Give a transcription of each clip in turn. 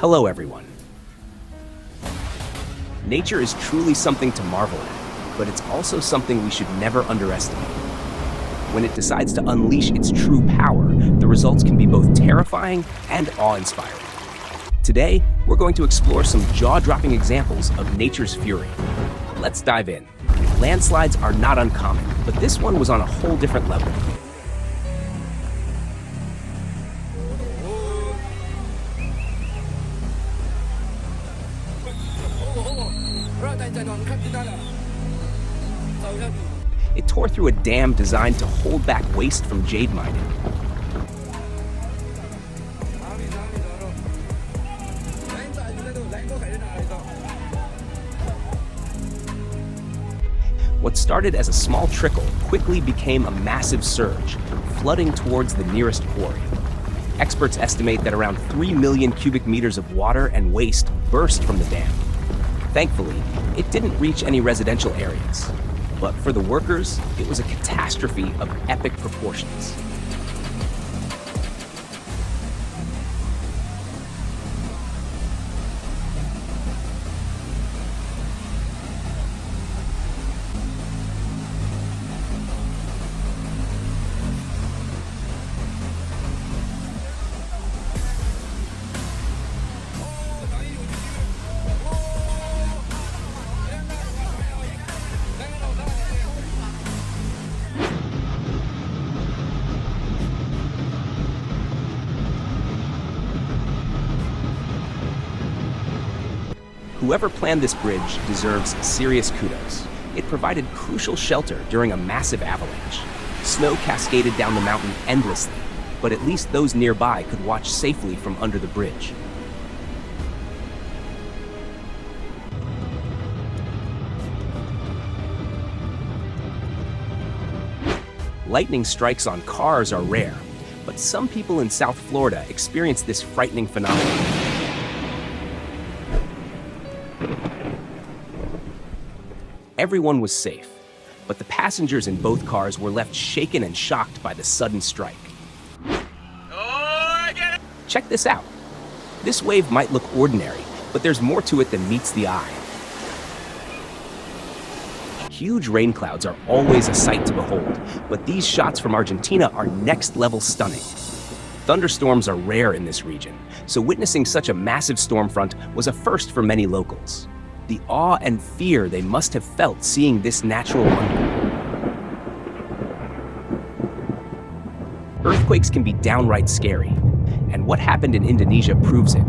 Hello, everyone. Nature is truly something to marvel at, but it's also something we should never underestimate. When it decides to unleash its true power, the results can be both terrifying and awe-inspiring. Today, we're going to explore some jaw-dropping examples of nature's fury. Let's dive in. Landslides are not uncommon, but this one was on a whole different level. It tore through a dam designed to hold back waste from jade mining. What started as a small trickle quickly became a massive surge, flooding towards the nearest quarry. Experts estimate that around 3 million cubic meters of water and waste burst from the dam. Thankfully, it didn't reach any residential areas. But for the workers, it was a catastrophe of epic proportions. Whoever planned this bridge deserves serious kudos. It provided crucial shelter during a massive avalanche. Snow cascaded down the mountain endlessly, but at least those nearby could watch safely from under the bridge. Lightning strikes on cars are rare, but some people in South Florida experience this frightening phenomenon. Everyone was safe, but the passengers in both cars were left shaken and shocked by the sudden strike. Check this out. This wave might look ordinary, but there's more to it than meets the eye. Huge rain clouds are always a sight to behold, but these shots from Argentina are next-level stunning. Thunderstorms are rare in this region, so witnessing such a massive storm front was a first for many locals. The awe and fear they must have felt seeing this natural wonder. Earthquakes can be downright scary, and what happened in Indonesia proves it.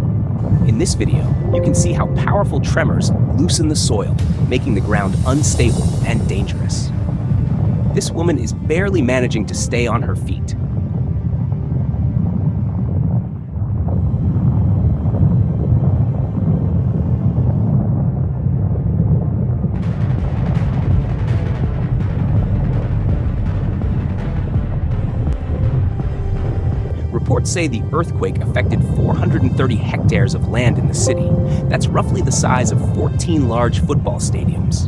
In this video, you can see how powerful tremors loosen the soil, making the ground unstable and dangerous. This woman is barely managing to stay on her feet. Reports say the earthquake affected 430 hectares of land in the city. That's roughly the size of 14 large football stadiums.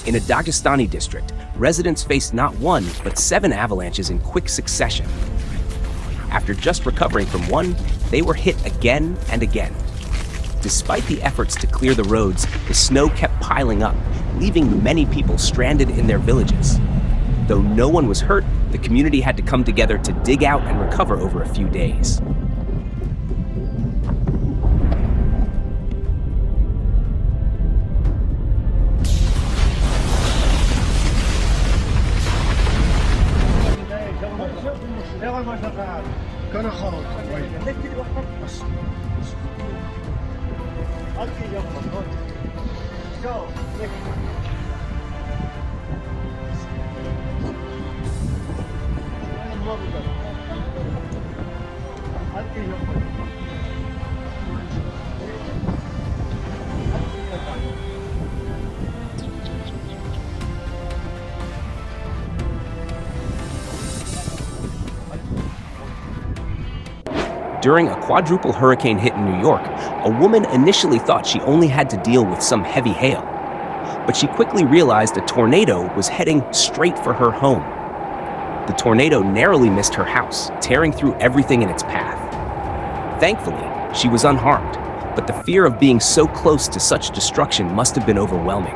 In a Dagestani district, residents faced not one, but 7 avalanches in quick succession. After just recovering from one, they were hit again and again. Despite the efforts to clear the roads, the snow kept piling up, leaving many people stranded in their villages. Though no one was hurt, the community had to come together to dig out and recover over a few days. During a quadruple hurricane hit in New York, a woman initially thought she only had to deal with some heavy hail. But she quickly realized a tornado was heading straight for her home. The tornado narrowly missed her house, tearing through everything in its path. Thankfully, she was unharmed, but the fear of being so close to such destruction must have been overwhelming.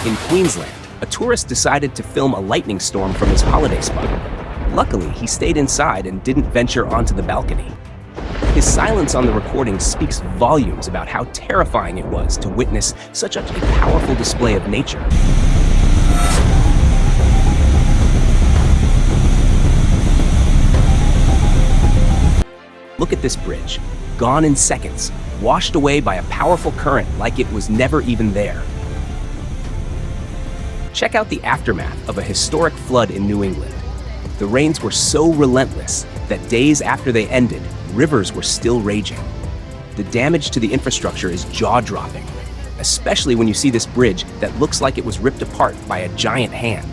In Queensland, a tourist decided to film a lightning storm from his holiday spot. Luckily, he stayed inside and didn't venture onto the balcony. His silence on the recording speaks volumes about how terrifying it was to witness such a powerful display of nature. Look at this bridge, gone in seconds, washed away by a powerful current like it was never even there. Check out the aftermath of a historic flood in New England. The rains were so relentless that days after they ended, rivers were still raging. The damage to the infrastructure is jaw-dropping, especially when you see this bridge that looks like it was ripped apart by a giant hand.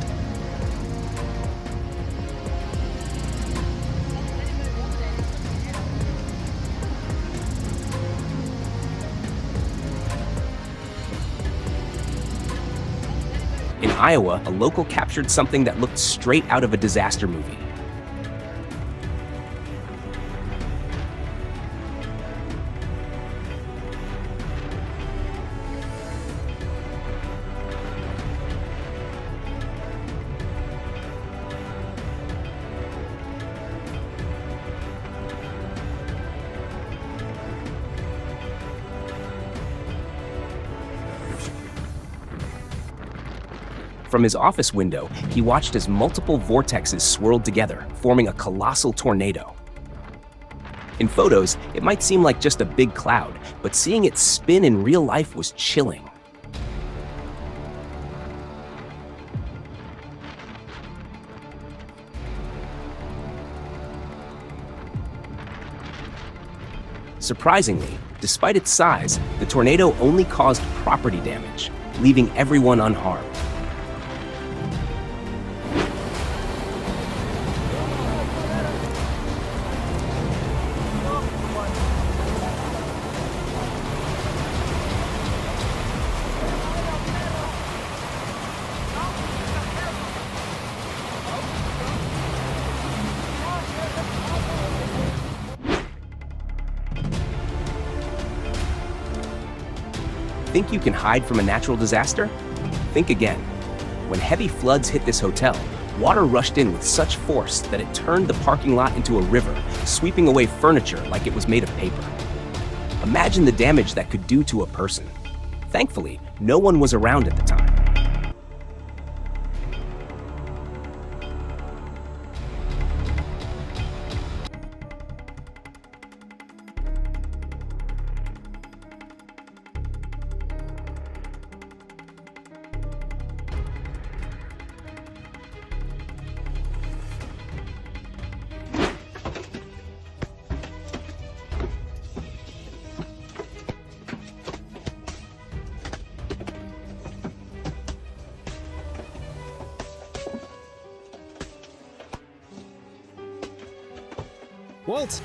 In Iowa, a local captured something that looked straight out of a disaster movie. From his office window, he watched as multiple vortexes swirled together, forming a colossal tornado. In photos, it might seem like just a big cloud, but seeing it spin in real life was chilling. Surprisingly, despite its size, the tornado only caused property damage, leaving everyone unharmed. Think you can hide from a natural disaster? Think again. When heavy floods hit this hotel, water rushed in with such force that it turned the parking lot into a river, sweeping away furniture like it was made of paper. Imagine the damage that could do to a person. Thankfully, no one was around at the time.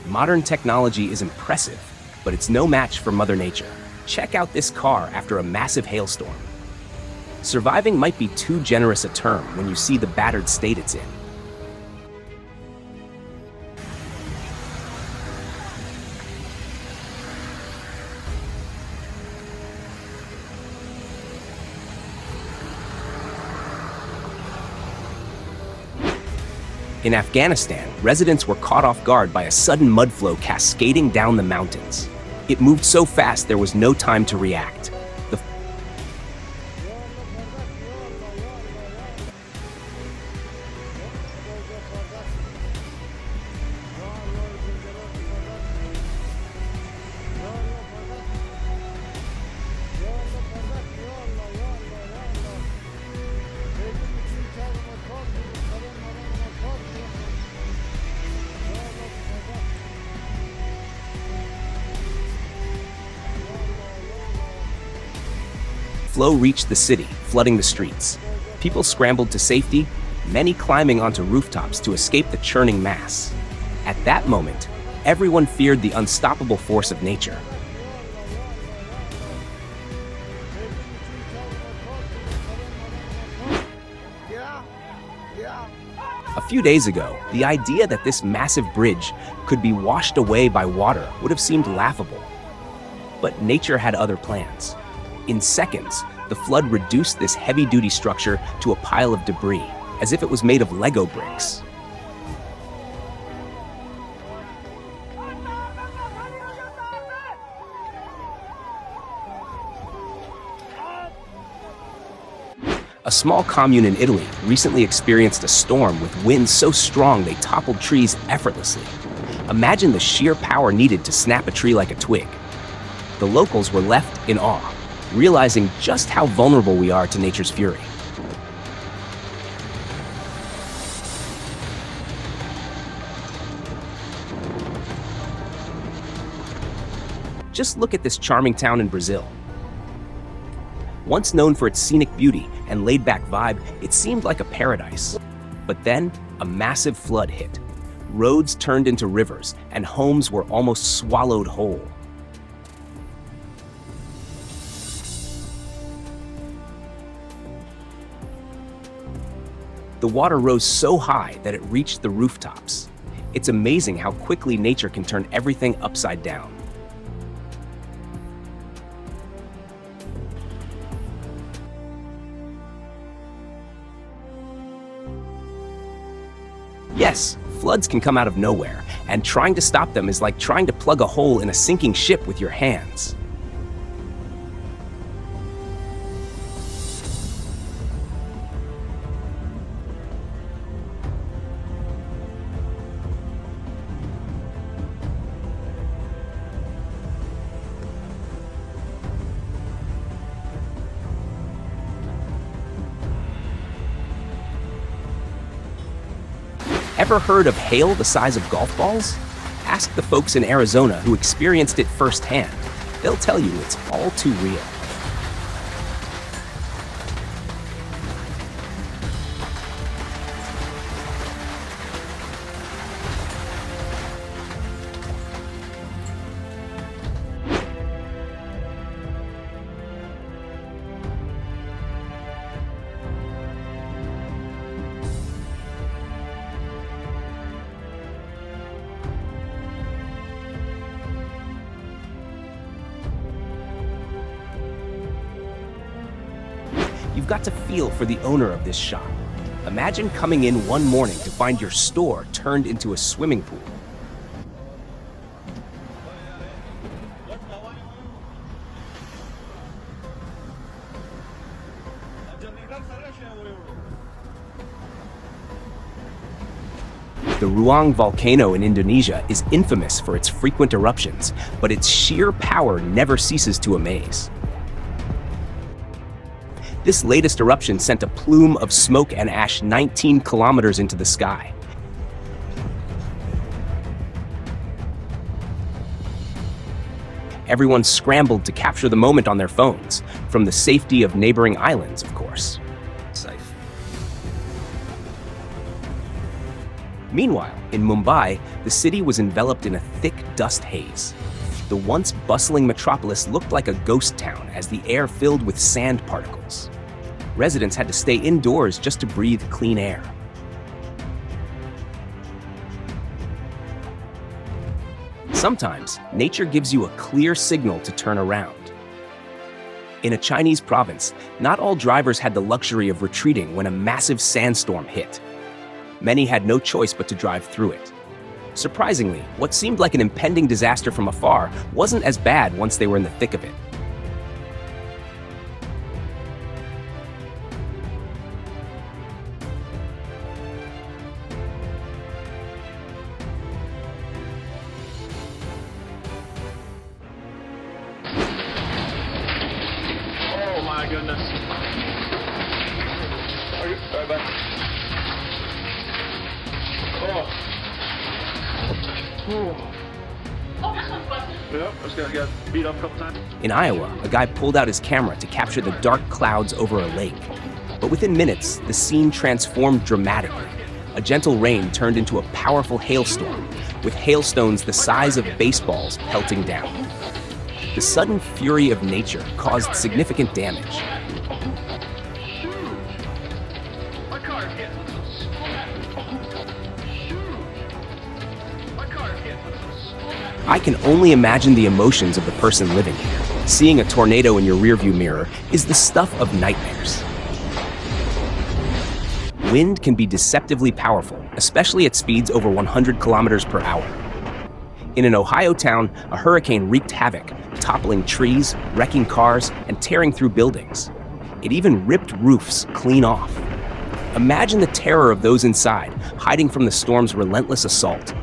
Modern technology is impressive, but it's no match for Mother Nature. Check out this car after a massive hailstorm. Surviving might be too generous a term when you see the battered state it's in. In Afghanistan, residents were caught off guard by a sudden mudflow cascading down the mountains. It moved so fast there was no time to react. flow reached the city, flooding the streets. People scrambled to safety, many climbing onto rooftops to escape the churning mass. At that moment, everyone feared the unstoppable force of nature. A few days ago, the idea that this massive bridge could be washed away by water would have seemed laughable. But nature had other plans. In seconds, the flood reduced this heavy-duty structure to a pile of debris, as if it was made of Lego bricks. A small commune in Italy recently experienced a storm with winds so strong they toppled trees effortlessly. Imagine the sheer power needed to snap a tree like a twig. The locals were left in awe, realizing just how vulnerable we are to nature's fury. Just look at this charming town in Brazil. Once known for its scenic beauty and laid-back vibe, it seemed like a paradise. But then, a massive flood hit. Roads turned into rivers, and homes were almost swallowed whole. The water rose so high that it reached the rooftops. It's amazing how quickly nature can turn everything upside down. Yes, floods can come out of nowhere, and trying to stop them is like trying to plug a hole in a sinking ship with your hands. Ever heard of hail the size of golf balls? Ask the folks in Arizona who experienced it firsthand. They'll tell you it's all too real. You've got to feel for the owner of this shop. Imagine coming in one morning to find your store turned into a swimming pool. The Ruang volcano in Indonesia is infamous for its frequent eruptions, but its sheer power never ceases to amaze. This latest eruption sent a plume of smoke and ash 19 kilometers into the sky. Everyone scrambled to capture the moment on their phones, from the safety of neighboring islands, of course. Safe. Meanwhile, in Mumbai, the city was enveloped in a thick dust haze. The once bustling metropolis looked like a ghost town as the air filled with sand particles. Residents had to stay indoors just to breathe clean air. Sometimes, nature gives you a clear signal to turn around. In a Chinese province, not all drivers had the luxury of retreating when a massive sandstorm hit. Many had no choice but to drive through it. Surprisingly, what seemed like an impending disaster from afar wasn't as bad once they were in the thick of it. Oh my goodness. Are you sorry about Oh. Yep, I just got beat up a couple times. In Iowa, a guy pulled out his camera to capture the dark clouds over a lake. But within minutes, the scene transformed dramatically. A gentle rain turned into a powerful hailstorm, with hailstones the size of baseballs pelting down. The sudden fury of nature caused significant damage. My car hit. My car hit. I can only imagine the emotions of the person living here. Seeing a tornado in your rearview mirror is the stuff of nightmares. Wind can be deceptively powerful, especially at speeds over 100 kilometers per hour. In an Ohio town, a hurricane wreaked havoc, toppling trees, wrecking cars, and tearing through buildings. It even ripped roofs clean off. Imagine the terror of those inside, hiding from the storm's relentless assault.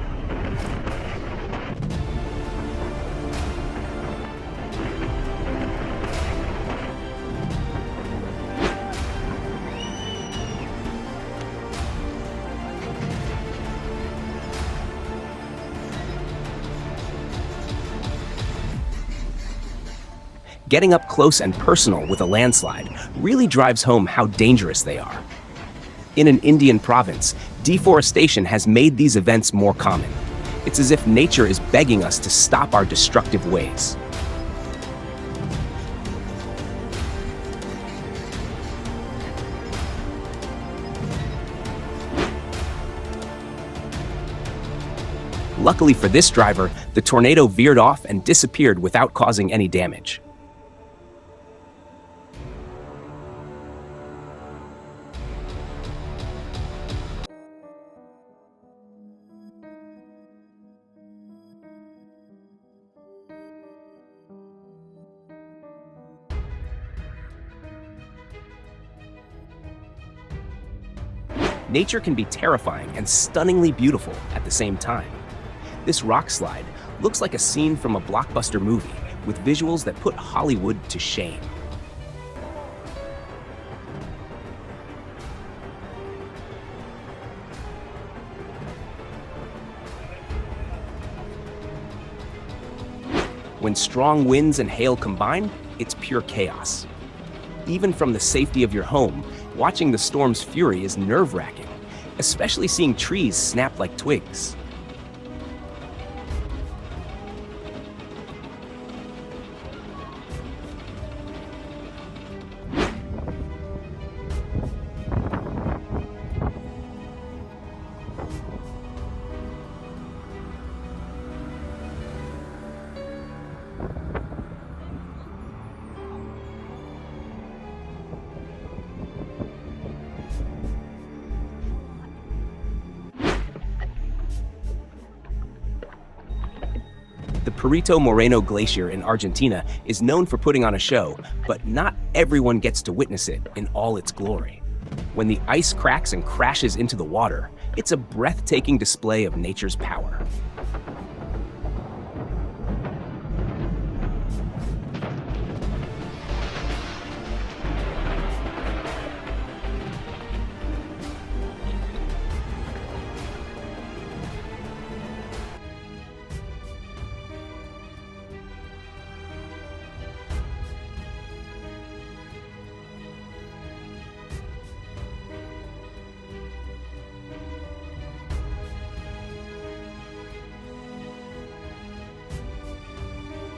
Getting up close and personal with a landslide really drives home how dangerous they are. In an Indian province, deforestation has made these events more common. It's as if nature is begging us to stop our destructive ways. Luckily for this driver, the tornado veered off and disappeared without causing any damage. Nature can be terrifying and stunningly beautiful at the same time. This rock slide looks like a scene from a blockbuster movie with visuals that put Hollywood to shame. When strong winds and hail combine, it's pure chaos. Even from the safety of your home, watching the storm's fury is nerve-wracking, especially seeing trees snap like twigs. The Perito Moreno Glacier in Argentina is known for putting on a show, but not everyone gets to witness it in all its glory. When the ice cracks and crashes into the water, it's a breathtaking display of nature's power.